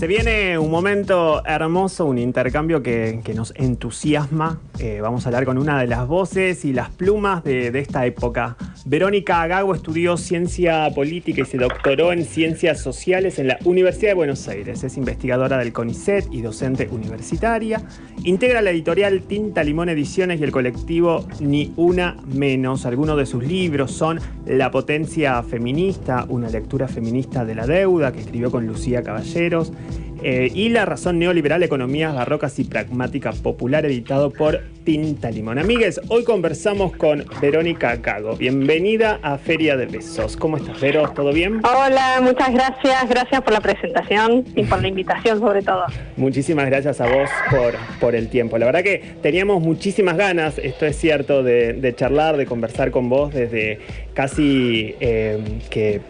Se viene un momento hermoso, un intercambio que nos entusiasma. Vamos a hablar con una de las voces y las plumas de esta época. Verónica Gago estudió Ciencia Política y se doctoró en Ciencias Sociales en la Universidad de Buenos Aires. Es investigadora del CONICET y docente universitaria. Integra la editorial Tinta Limón Ediciones y el colectivo Ni Una Menos. Algunos de sus libros son La Potencia Feminista, una lectura feminista de la deuda, que escribió con Lucía Caballeros, y La Razón Neoliberal, Economías Barrocas y Pragmática Popular, editado por Tinta Limón. Amigues, hoy conversamos con Verónica Gago. Bienvenida a Feria de Besos. ¿Cómo estás, Vero? ¿Todo bien? Hola, muchas gracias. Gracias por la presentación y por la invitación, sobre todo. Muchísimas gracias a vos por el tiempo. La verdad que teníamos muchísimas ganas, esto es cierto, de charlar, de conversar con vos desde casi que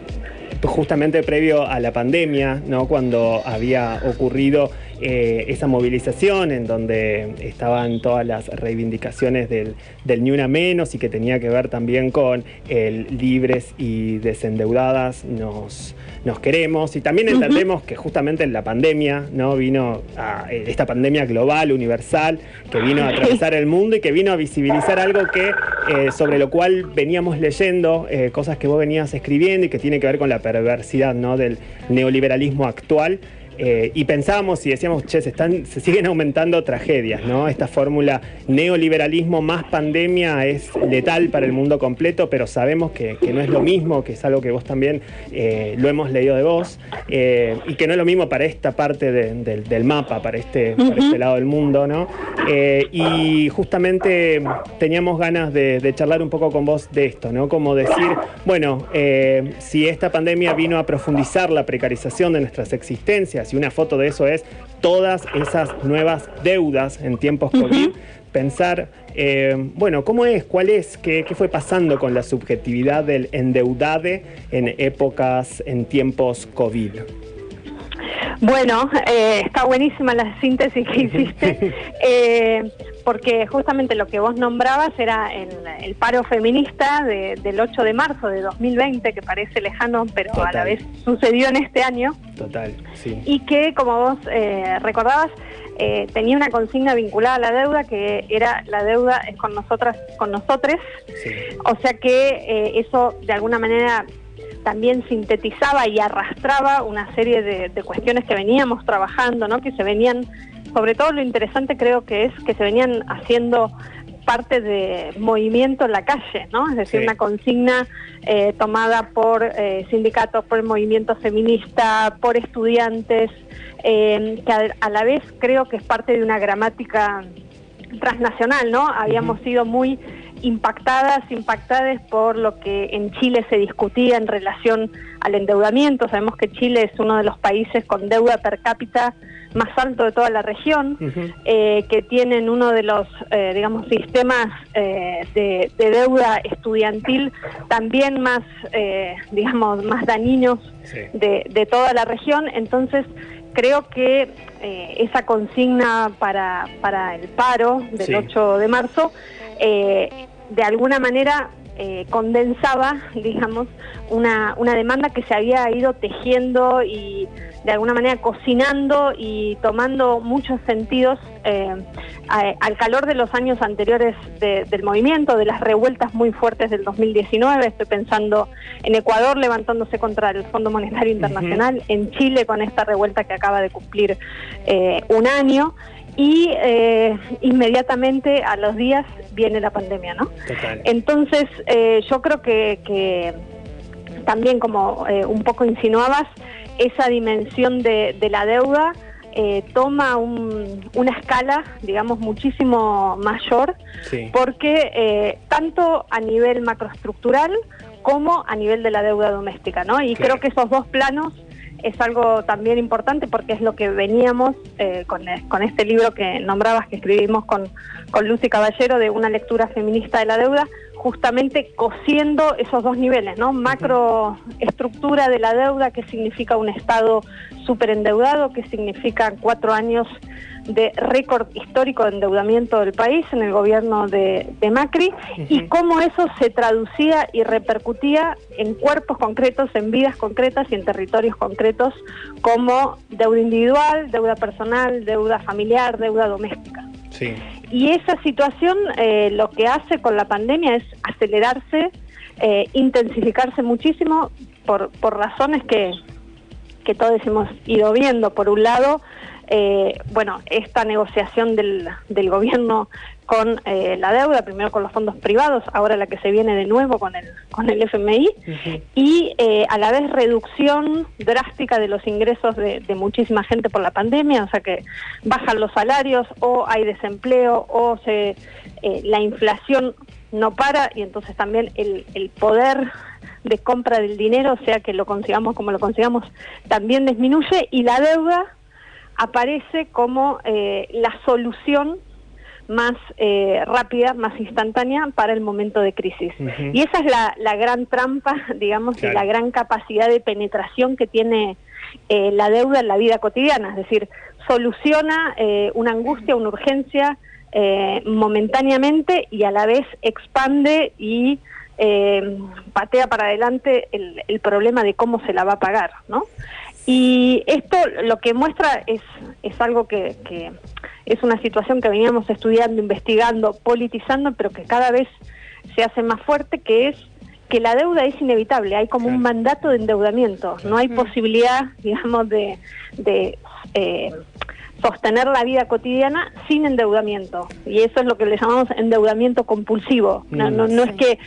justamente previo a la pandemia, ¿no? Cuando había ocurrido esa movilización en donde estaban todas las reivindicaciones del Ni Una Menos y que tenía que ver también con el libres y desendeudadas nos queremos, y también entendemos que justamente en la pandemia, ¿no? Vino esta pandemia global, universal, que vino a atravesar el mundo y que vino a visibilizar algo que sobre lo cual veníamos leyendo, cosas que vos venías escribiendo y que tiene que ver con la perversidad, ¿no? Del neoliberalismo actual. Y pensábamos y decíamos, che, se siguen aumentando tragedias, ¿no? Esta fórmula neoliberalismo más pandemia es letal para el mundo completo, pero sabemos que no es lo mismo, que es algo que vos también lo hemos leído de vos, y que no es lo mismo para esta parte del mapa, para este lado del mundo, ¿no? Y justamente teníamos ganas de charlar un poco con vos de esto, ¿no? Como decir, bueno, si esta pandemia vino a profundizar la precarización de nuestras existencias, y una foto de eso es todas esas nuevas deudas en tiempos COVID, pensar, bueno, ¿cómo es? ¿Cuál es? ¿Qué fue pasando con la subjetividad del endeudade en tiempos COVID? Bueno, está buenísima la síntesis que hiciste, porque justamente lo que vos nombrabas era el paro feminista del 8 de marzo de 2020, que parece lejano, pero total, a la vez sucedió en este año. Total, sí. Y que, como vos recordabas, tenía una consigna vinculada a la deuda, que era la deuda es con nosotras, con nosotres. Sí. O sea que eso de alguna manera también sintetizaba y arrastraba una serie de cuestiones que veníamos trabajando, ¿no? Que se venían, sobre todo lo interesante creo que es que se venían haciendo parte de movimiento en la calle, ¿no? Es decir, sí, una consigna tomada por sindicatos, por el movimiento feminista, por estudiantes, que a la vez creo que es parte de una gramática transnacional, ¿no? Habíamos sido muy impactadas por lo que en Chile se discutía en relación al endeudamiento. Sabemos que Chile es uno de los países con deuda per cápita más alto de toda la región, que tienen uno de los, digamos, sistemas de deuda estudiantil también más, digamos, más dañinos, sí, de toda la región. Entonces, creo que esa consigna para el paro del, sí, 8 de marzo, de alguna manera condensaba, digamos, una demanda que se había ido tejiendo y de alguna manera cocinando y tomando muchos sentidos al calor de los años anteriores del movimiento, de las revueltas muy fuertes del 2019. Estoy pensando en Ecuador levantándose contra el Fondo Monetario Internacional, en Chile con esta revuelta que acaba de cumplir un año. Y inmediatamente a los días viene la pandemia, ¿no? Total. Entonces, yo creo que también, como un poco insinuabas, esa dimensión de la deuda toma una escala, digamos, muchísimo mayor, sí, porque tanto a nivel macroestructural como a nivel de la deuda doméstica, ¿no? Y creo que esos dos planos es algo también importante, porque es lo que veníamos con este libro que nombrabas, que escribimos con Lucy Caballero, de una lectura feminista de la deuda, justamente cosiendo esos dos niveles, ¿no? Macroestructura de la deuda, que significa un Estado súper endeudado, que significa 4 años de récord histórico de endeudamiento del país en el gobierno de Macri, y cómo eso se traducía y repercutía en cuerpos concretos, en vidas concretas y en territorios concretos, como deuda individual, deuda personal, deuda familiar, deuda doméstica. Sí. Y esa situación lo que hace con la pandemia es acelerarse, intensificarse muchísimo por razones que todos hemos ido viendo. Por un lado, esta negociación del gobierno con la deuda, primero con los fondos privados, ahora la que se viene de nuevo con el FMI, y a la vez reducción drástica de los ingresos de muchísima gente por la pandemia, o sea que bajan los salarios, o hay desempleo, o la inflación no para, y entonces también el poder de compra del dinero, sea que lo consigamos como lo consigamos, también disminuye, y la deuda aparece como la solución más rápida, más instantánea para el momento de crisis. Y esa es la gran trampa, digamos, claro, y la gran capacidad de penetración que tiene la deuda en la vida cotidiana, es decir, soluciona una angustia, una urgencia momentáneamente, y a la vez expande y patea para adelante el problema de cómo se la va a pagar, ¿no? Y esto lo que muestra es algo que es una situación que veníamos estudiando, investigando, politizando, pero que cada vez se hace más fuerte, que es que la deuda es inevitable, hay como un mandato de endeudamiento, no hay posibilidad, digamos, de sostener la vida cotidiana sin endeudamiento, y eso es lo que le llamamos endeudamiento compulsivo. No es que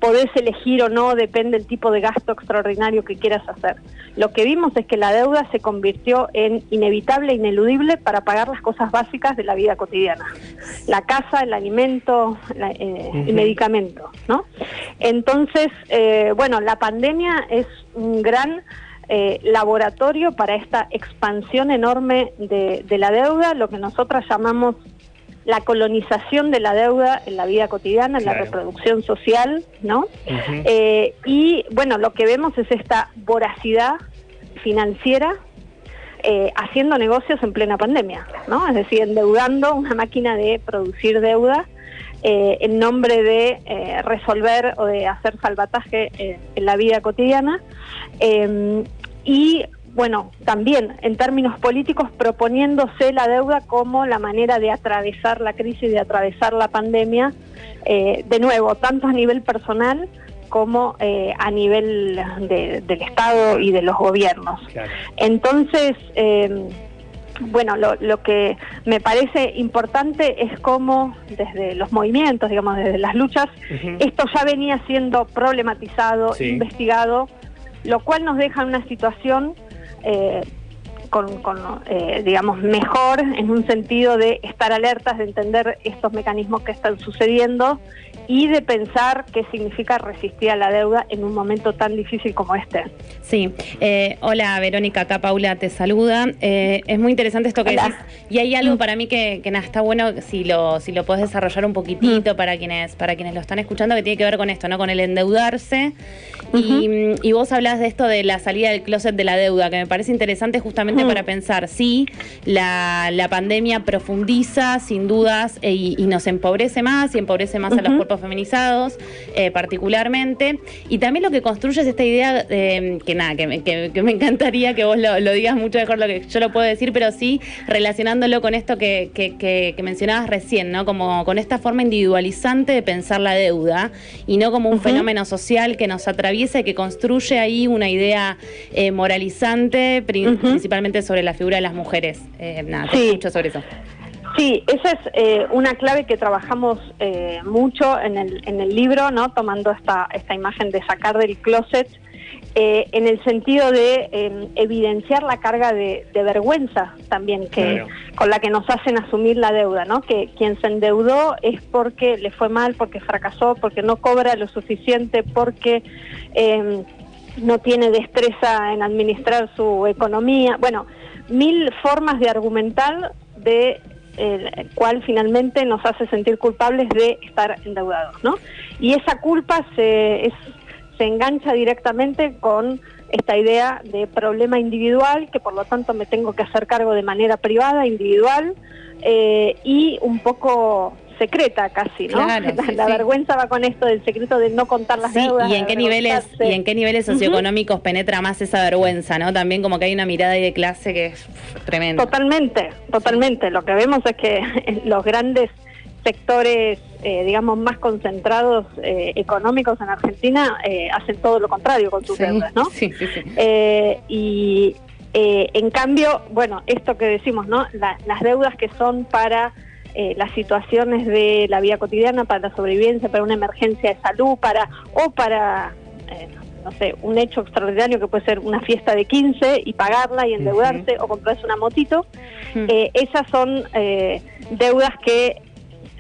podés elegir o no, depende del tipo de gasto extraordinario que quieras hacer. Lo que vimos es que la deuda se convirtió en inevitable, ineludible para pagar las cosas básicas de la vida cotidiana: la casa, el alimento, el medicamento, ¿no? Entonces, la pandemia es un gran laboratorio para esta expansión enorme de la deuda, lo que nosotras llamamos la colonización de la deuda en la vida cotidiana, en la reproducción social, ¿no? Y lo que vemos es esta voracidad financiera haciendo negocios en plena pandemia, ¿no? Es decir, endeudando una máquina de producir deuda en nombre de resolver o de hacer salvataje en la vida cotidiana. Y también en términos políticos proponiéndose la deuda como la manera de atravesar la crisis, de atravesar la pandemia, de nuevo, tanto a nivel personal como a nivel del Estado y de los gobiernos. Claro. Entonces, lo que me parece importante es cómo desde los movimientos, digamos, desde las luchas, esto ya venía siendo problematizado, investigado, lo cual nos deja en una situación digamos, mejor, en un sentido de estar alertas, de entender estos mecanismos que están sucediendo y de pensar qué significa resistir a la deuda en un momento tan difícil como este. Sí. Hola, Verónica, acá Paula te saluda. Es muy interesante esto que decís, y hay algo para mí que está bueno si lo podés desarrollar un poquitito para quienes lo están escuchando, que tiene que ver con esto, ¿no? Con el endeudarse. Y vos hablás de esto de la salida del closet de la deuda, que me parece interesante justamente para pensar si la pandemia profundiza sin dudas y nos empobrece más, y empobrece más a los cuerpos feminizados particularmente, y también lo que construye es esta idea que me encantaría que vos lo digas mucho mejor lo que yo lo puedo decir, pero sí relacionándolo con esto que mencionabas recién, ¿no? Como con esta forma individualizante de pensar la deuda y no como un fenómeno social que nos atraviesa y que construye ahí una idea moralizante, principalmente sobre la figura de las mujeres. Te escucho sobre eso. Sí, esa es una clave que trabajamos mucho en el libro, ¿no? Tomando esta imagen de sacar del closet, en el sentido de evidenciar la carga de vergüenza también con la que nos hacen asumir la deuda, ¿no? Que quien se endeudó es porque le fue mal, porque fracasó, porque no cobra lo suficiente, porque no tiene destreza en administrar su economía. Bueno, 1000 formas de argumentar de el cual finalmente nos hace sentir culpables de estar endeudados, ¿no? Y esa culpa se engancha directamente con esta idea de problema individual, que por lo tanto me tengo que hacer cargo de manera privada, individual, y un poco secreta casi, ¿no? Claro, la vergüenza va con esto del secreto de no contar las deudas. ¿Y en qué niveles socioeconómicos penetra más esa vergüenza, ¿no? También como que hay una mirada ahí de clase que es tremenda. Totalmente. Lo que vemos es que los grandes sectores, digamos, más concentrados económicos en Argentina hacen todo lo contrario con sus deudas, ¿no? Sí. En cambio, bueno, esto que decimos, ¿no? Las deudas que son para las situaciones de la vida cotidiana, para la sobrevivencia, para una emergencia de salud, para no sé, un hecho extraordinario que puede ser una fiesta de 15 y pagarla y endeudarse o comprarse una motito. Esas son deudas que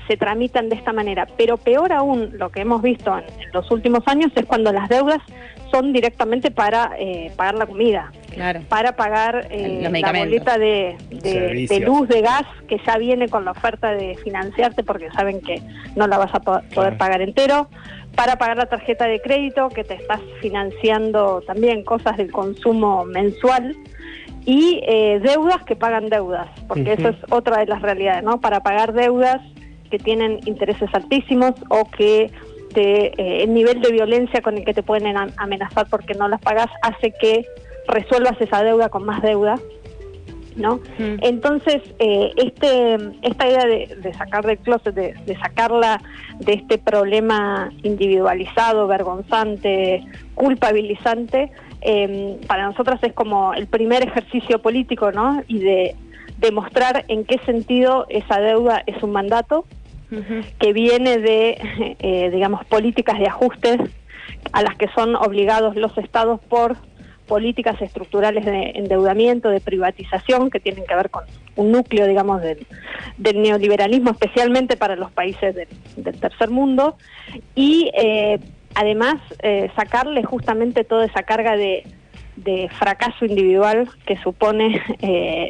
se tramitan de esta manera, pero peor aún, lo que hemos visto en los últimos años es cuando las deudas son directamente para pagar la comida, para pagar la boleta de luz, de gas, que ya viene con la oferta de financiarte porque saben que no la vas a poder pagar entero, para pagar la tarjeta de crédito, que te estás financiando también cosas del consumo mensual, y deudas que pagan deudas, porque eso es otra de las realidades, ¿no? Para pagar deudas que tienen intereses altísimos o que el nivel de violencia con el que te pueden amenazar porque no las pagas hace que resuelvas esa deuda con más deuda, ¿no? Entonces, esta idea de sacar del closet, de sacarla de este problema individualizado, vergonzante, culpabilizante, para nosotras es como el primer ejercicio político, ¿no? Y de demostrar en qué sentido esa deuda es un mandato, que viene de, digamos, políticas de ajustes a las que son obligados los estados por políticas estructurales de endeudamiento, de privatización, que tienen que ver con un núcleo, digamos, del neoliberalismo, especialmente para los países del tercer mundo, y además sacarle justamente toda esa carga de fracaso individual que supone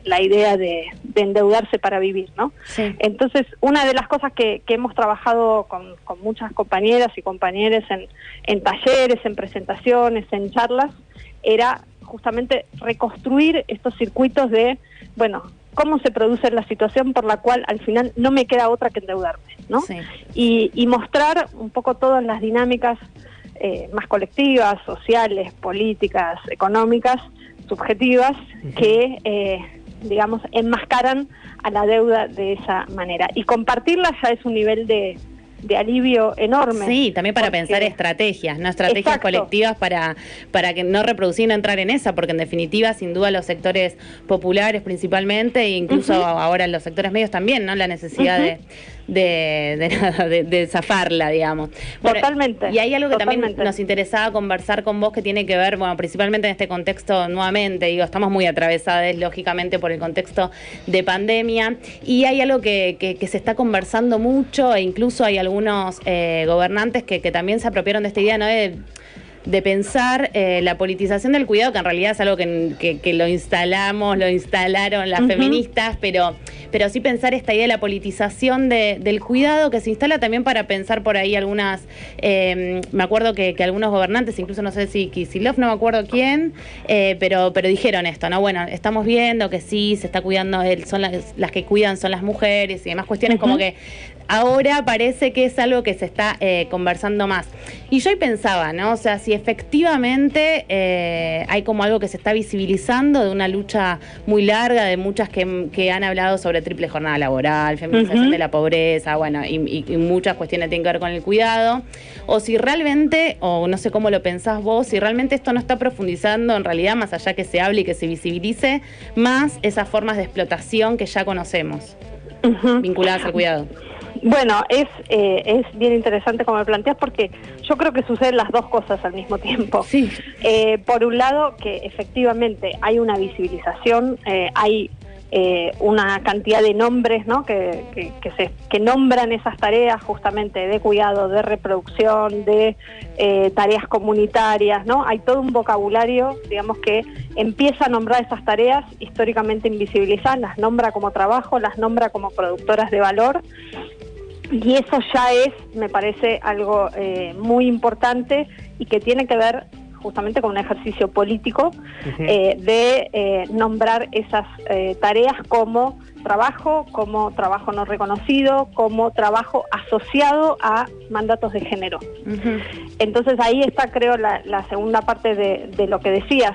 la idea de endeudarse para vivir, ¿no? Sí. Entonces, una de las cosas que hemos trabajado con muchas compañeras y compañeros en talleres, en presentaciones, en charlas, era justamente reconstruir estos circuitos de, bueno, cómo se produce la situación por la cual al final no me queda otra que endeudarme, ¿no? Sí. Y mostrar un poco todas las dinámicas más colectivas, sociales, políticas, económicas, subjetivas, que, digamos, enmascaran a la deuda de esa manera. Y compartirla ya es un nivel de alivio enorme. Sí, también para pensar estrategias, no estrategias colectivas para que no reproducir, no entrar en esa, porque en definitiva, sin duda, los sectores populares principalmente, e incluso ahora los sectores medios también, ¿no? La necesidad de zafarla, digamos. Bueno, totalmente. Y hay algo que también nos interesaba conversar con vos que tiene que ver, bueno, principalmente en este contexto, nuevamente, digo, estamos muy atravesadas, lógicamente, por el contexto de pandemia, y hay algo que se está conversando mucho, e incluso hay algunos gobernantes que también se apropiaron de esta idea, ¿no? De pensar la politización del cuidado, que en realidad es algo que lo instalaron las feministas, pero sí pensar esta idea de la politización del cuidado, que se instala también para pensar por ahí algunas, me acuerdo que algunos gobernantes, incluso no sé si Kicillof, no me acuerdo quién, pero dijeron esto, ¿no? Bueno, estamos viendo que sí, se está cuidando, son las que cuidan son las mujeres y demás cuestiones, como que ahora parece que es algo que se está conversando más. Y yo ahí pensaba, ¿no? O sea, si efectivamente hay como algo que se está visibilizando de una lucha muy larga, de muchas que han hablado sobre triple jornada laboral, feminización de la pobreza, bueno, y muchas cuestiones que tienen que ver con el cuidado, o si realmente, o no sé cómo lo pensás vos, si realmente esto no está profundizando en realidad, más allá que se hable y que se visibilice, más esas formas de explotación que ya conocemos, vinculadas al cuidado. Bueno, es bien interesante como lo planteas, porque yo creo que suceden las dos cosas al mismo tiempo. Sí. Por un lado, que efectivamente hay una visibilización, hay una cantidad de nombres, ¿no? que nombran esas tareas justamente de cuidado, de reproducción, de tareas comunitarias, ¿no? Hay todo un vocabulario, digamos, que empieza a nombrar esas tareas históricamente invisibilizadas, las nombra como trabajo, las nombra como productoras de valor. Y eso ya es, me parece, algo muy importante y que tiene que ver justamente como un ejercicio político de nombrar esas tareas como trabajo no reconocido, como trabajo asociado a mandatos de género. Entonces ahí está, creo, la segunda parte de lo que decías.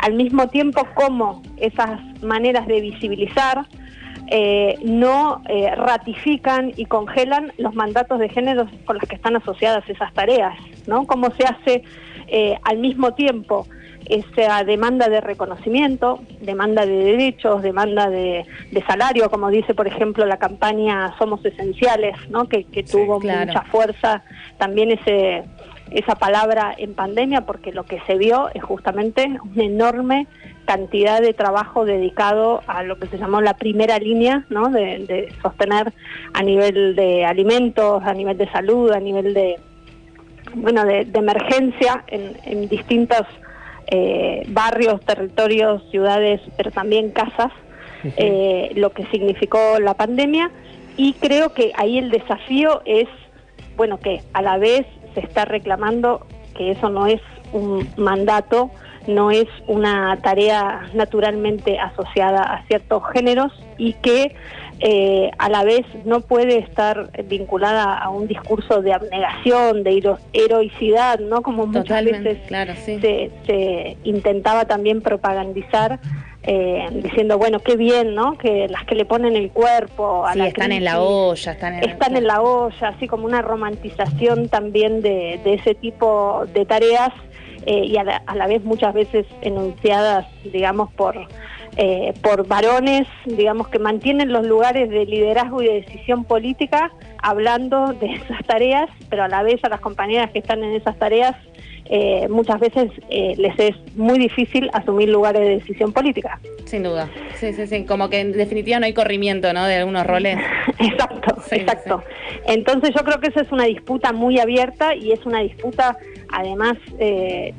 Al mismo tiempo, cómo esas maneras de visibilizar no ratifican y congelan los mandatos de género con los que están asociadas esas tareas, ¿no? Cómo se hace al mismo tiempo esa demanda de reconocimiento, demanda de derechos, demanda de salario, como dice, por ejemplo, la campaña Somos Esenciales, ¿no? que tuvo mucha fuerza también esa palabra en pandemia, porque lo que se vio es justamente una enorme cantidad de trabajo dedicado a lo que se llamó la primera línea, ¿no? de sostener a nivel de alimentos, a nivel de salud, a nivel de emergencia en distintos barrios, territorios, ciudades, pero también casas, lo que significó la pandemia. Y creo que ahí el desafío es, bueno, que a la vez se está reclamando que eso no es un mandato, no es una tarea naturalmente asociada a ciertos géneros y que a la vez no puede estar vinculada a un discurso de abnegación, de heroicidad, ¿no? Como muchas veces se intentaba también propagandizar, diciendo, bueno, qué bien, ¿no? Que las que le ponen el cuerpo a la están crisis, en la olla, están en la olla, así como una romantización también de ese tipo de tareas, y a la vez muchas veces enunciadas, digamos, por varones, digamos, que mantienen los lugares de liderazgo y de decisión política, hablando de esas tareas, pero a la vez a las compañeras que están en esas tareas muchas veces les es muy difícil asumir lugares de decisión política. Sin duda, sí, como que en definitiva no hay corrimiento, ¿no?, de algunos roles. Exacto. Entonces yo creo que esa es una disputa muy abierta y es una disputa además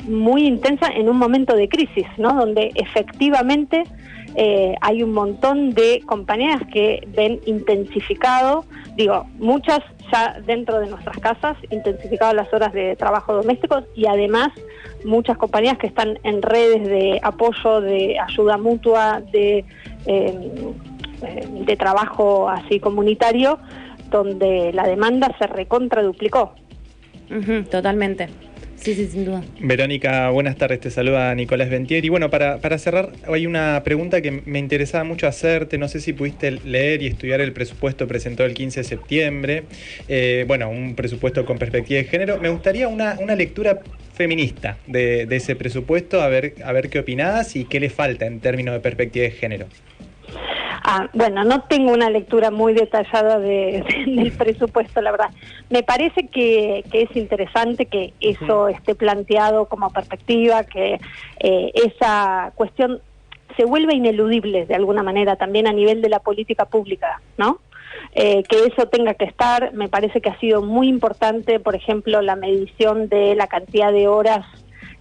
muy intensa en un momento de crisis, ¿no?, donde efectivamente hay un montón de compañeras que ven intensificado, muchas ya dentro de nuestras casas, intensificado las horas de trabajo domésticos, y además muchas compañías que están en redes de apoyo, de ayuda mutua, de trabajo así comunitario, donde la demanda se recontraduplicó. Totalmente. Sí, sin duda. Verónica, buenas tardes, te saluda Nicolás Ventier. Y bueno, para cerrar, hay una pregunta que me interesaba mucho hacerte. No sé si pudiste leer y estudiar el presupuesto presentado el 15 de septiembre. Un presupuesto con perspectiva de género. Me gustaría una lectura feminista de ese presupuesto, a ver qué opinás y qué le falta en términos de perspectiva de género. No tengo una lectura muy detallada del presupuesto, la verdad. Me parece que es interesante que eso esté planteado como perspectiva, que esa cuestión se vuelve ineludible de alguna manera también a nivel de la política pública, ¿no? Que eso tenga que estar. Me parece que ha sido muy importante, por ejemplo, la medición de la cantidad de horas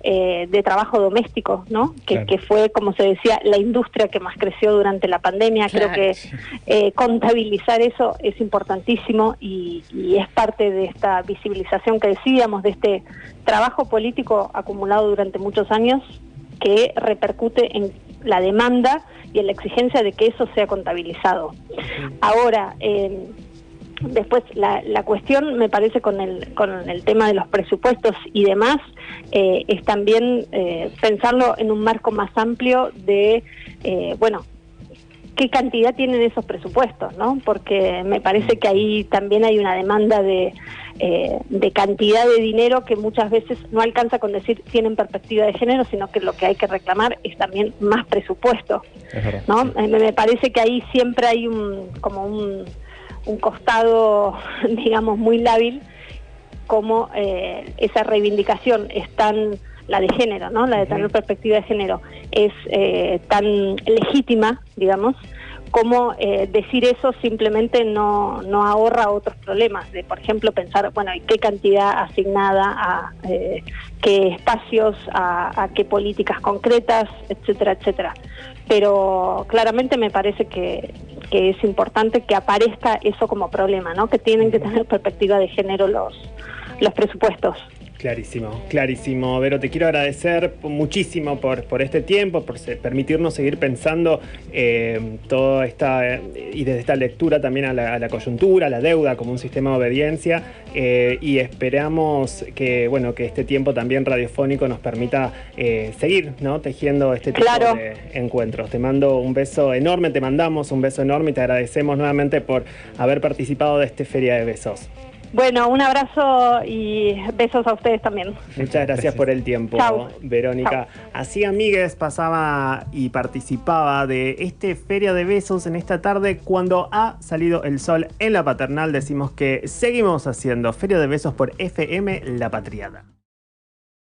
de trabajo doméstico, ¿no? Que fue, como se decía, la industria que más creció durante la pandemia. Creo que contabilizar eso es importantísimo y es parte de esta visibilización que decíamos, de este trabajo político acumulado durante muchos años que repercute en la demanda y en la exigencia de que eso sea contabilizado. Ahora, después, la cuestión, me parece, con el tema de los presupuestos y demás, es también pensarlo en un marco más amplio de, qué cantidad tienen esos presupuestos, ¿no? Porque me parece que ahí también hay una demanda de cantidad de dinero que muchas veces no alcanza con decir tienen perspectiva de género, sino que lo que hay que reclamar es también más presupuesto, ¿no? Me parece que ahí siempre hay un costado, digamos, muy lábil, como esa reivindicación es tan, la de género, ¿no? La de tener perspectiva de género es tan legítima, digamos, como decir eso simplemente no ahorra otros problemas, de, por ejemplo, pensar, ¿y qué cantidad asignada a qué espacios, a qué políticas concretas, etcétera, etcétera? Pero claramente me parece que es importante que aparezca eso como problema, ¿no? Que tienen que tener perspectiva de género los presupuestos. Clarísimo, clarísimo. Vero, te quiero agradecer muchísimo por este tiempo, por permitirnos seguir pensando toda esta, y desde esta lectura también a la coyuntura, a la deuda como un sistema de obediencia, y esperamos que, bueno, que este tiempo también radiofónico nos permita seguir, ¿no?, tejiendo este tipo de encuentros. Te mando un beso enorme, te mandamos un beso enorme y te agradecemos nuevamente por haber participado de esta Feria de Besos. Bueno, un abrazo y besos a ustedes también. Muchas gracias por el tiempo, Chau. Verónica. Chau. Así, amigues, pasaba y participaba de este Feria de Besos en esta tarde. Cuando ha salido el sol en la Paternal, decimos que seguimos haciendo Feria de Besos por FM La Patriada.